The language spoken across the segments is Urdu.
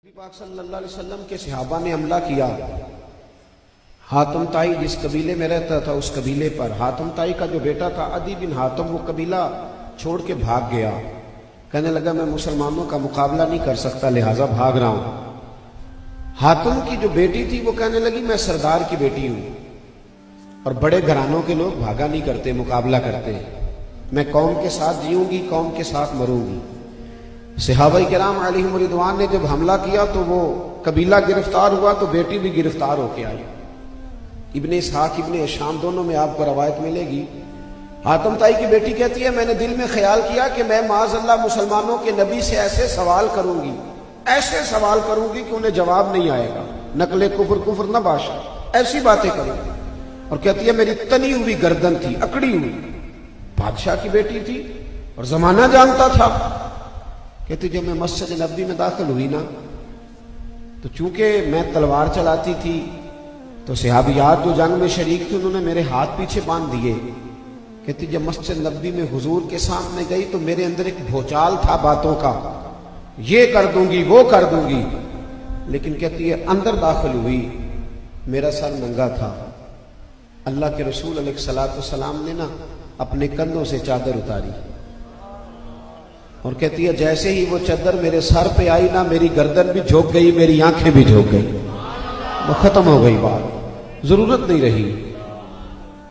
نبی پاک صلی اللہ علیہ وسلم کے صحابہ نے حملہ کیا حاتم طائی جس قبیلے میں رہتا تھا اس قبیلے پر۔ حاتم طائی کا جو بیٹا تھا عدی بن حاتم وہ قبیلہ چھوڑ کے بھاگ گیا، کہنے لگا میں مسلمانوں کا مقابلہ نہیں کر سکتا لہٰذا بھاگ رہا ہوں۔ حاتم کی جو بیٹی تھی وہ کہنے لگی میں سردار کی بیٹی ہوں اور بڑے گھرانوں کے لوگ بھاگا نہیں کرتے، مقابلہ کرتے ہیں، میں قوم کے ساتھ جیوں گی، قوم کے ساتھ مروں گی۔ صحابہ کرام علیہم رضوان نے جب حملہ کیا تو وہ قبیلہ گرفتار ہوا تو بیٹی بھی گرفتار ہو کے آئی۔ ابن اسحاق ابن ہشام دونوں میں آپ کو روایت ملے گی۔ حاتم طائی کی بیٹی کہتی ہے میں نے دل میں خیال کیا کہ میں معاذ اللہ مسلمانوں کے نبی سے ایسے سوال کروں گی، ایسے سوال کروں گی کہ انہیں جواب نہیں آئے گا، نقل کفر نہ باشا، ایسی باتیں کروں گی۔ اور کہتی ہے میری تنی ہوئی گردن تھی، اکڑی ہوئی، بادشاہ کی بیٹی تھی اور زمانہ جانتا تھا۔ کہتی جب میں مسجد نبوی میں داخل ہوئی نا تو چونکہ میں تلوار چلاتی تھی تو صحابیات جو جنگ میں شریک تھے انہوں نے میرے ہاتھ پیچھے باندھ دیے۔ کہتی جب مسجد نبوی میں حضور کے سامنے گئی تو میرے اندر ایک بھوچال تھا باتوں کا، یہ کر دوں گی وہ کر دوں گی، لیکن کہتی ہے اندر داخل ہوئی میرا سر ننگا تھا، اللہ کے رسول علیہ الصلوۃ والسلام نے نا اپنے کندھوں سے چادر اتاری اور کہتی ہے جیسے ہی وہ چادر میرے سر پہ آئی نا میری گردن بھی جھک گئی، میری آنکھیں بھی جھک گئی، وہ ختم ہو گئی، بات ضرورت نہیں رہی۔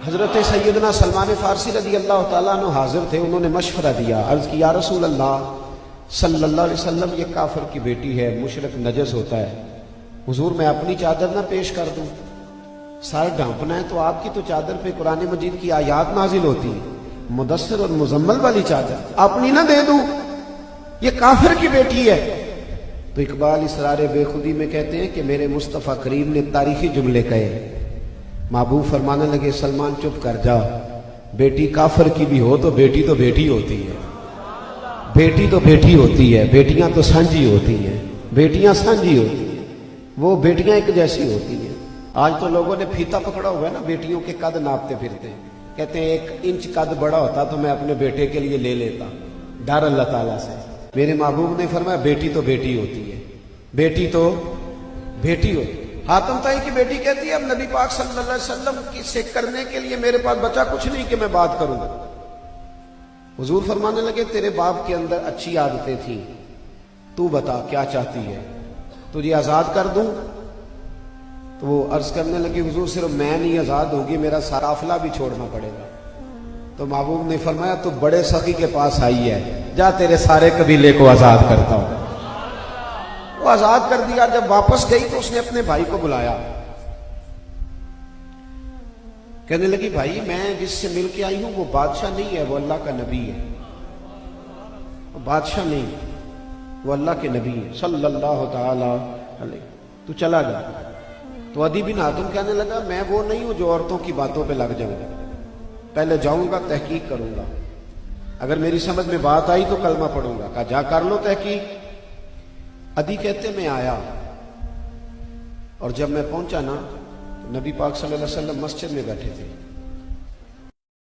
حضرت سیدنا سلمان فارسی رضی اللہ تعالیٰ عنہ حاضر تھے، انہوں نے مشورہ دیا، عرض کی یا رسول اللہ صلی اللہ علیہ وسلم یہ کافر کی بیٹی ہے، مشرک نجس ہوتا ہے، حضور میں اپنی چادر نہ پیش کر دوں؟ سر ڈھانپنا ہے تو آپ کی تو چادر پہ قرآن مجید کی آیات نازل ہوتی ہیں، مدثر اور مزمل والی چادر اپنی نہ دے دوں، یہ کافر کی بیٹی ہے؟ تو اقبال اسرار بے خودی میں کہتے ہیں کہ میرے مصطفیٰ کریم نے تاریخی جملے کہے، محبوب فرمانے لگے سلمان چپ کر جا، بیٹی کافر کی بھی ہو تو بیٹی ہوتی ہے، بیٹی تو بیٹی ہوتی ہے، بیٹیاں تو سانجھی ہوتی ہیں، بیٹیاں سانجھی ہوتی ہیں، وہ بیٹیاں ایک جیسی ہوتی ہیں۔ آج تو لوگوں نے پھیتا پکڑا ہوا ہے نا، بیٹیوں کے قد ناپتے پھرتے ہیں، کہتے ہیں 1 انچ قد بڑا ہوتا تو میں اپنے بیٹے کے لیے لے لیتا، ڈر اللہ تعالیٰ سے۔ میرے محبوب نے فرمایا بیٹی تو بیٹی ہوتی ہے، بیٹی تو بیٹی ہوتی ہے۔ حاتم طائی کی بیٹی کہتی ہے اب نبی پاک صلی اللہ علیہ وسلم سے کرنے کے لیے میرے پاس بچا کچھ نہیں کہ میں بات کروں۔ حضور فرمانے لگے تیرے باپ کے اندر اچھی عادتیں تھیں، تو بتا کیا چاہتی ہے، تجھے آزاد کر دوں؟ تو وہ عرض کرنے لگی حضور صرف میں نہیں آزاد ہوگی، میرا سارا قافلہ بھی چھوڑنا پڑے گا۔ تو محبوب نے فرمایا تو بڑے سخی کے پاس آئی ہے، جا تیرے سارے قبیلے کو آزاد کرتا ہوں۔ وہ آزاد کر دیا۔ جب واپس گئی تو اس نے اپنے بھائی کو بلایا، کہنے لگی بھائی میں جس سے مل کے آئی ہوں وہ بادشاہ نہیں ہے، وہ اللہ کا نبی ہے، وہ بادشاہ نہیں، وہ اللہ کے نبی ہے صلی اللہ تعالی علیہ، تو چلا جا۔ تو عدی بن حاتم کہنے لگا میں وہ نہیں ہوں جو عورتوں کی باتوں پہ لگ جاؤں، پہلے جاؤں گا تحقیق کروں گا، اگر میری سمجھ میں بات آئی تو کلمہ پڑھوں گا۔ کہا جا کر لو تحقیق۔ عدی کہتے میں آیا اور جب میں پہنچا نا نبی پاک صلی اللہ علیہ وسلم مسجد میں بیٹھے تھے،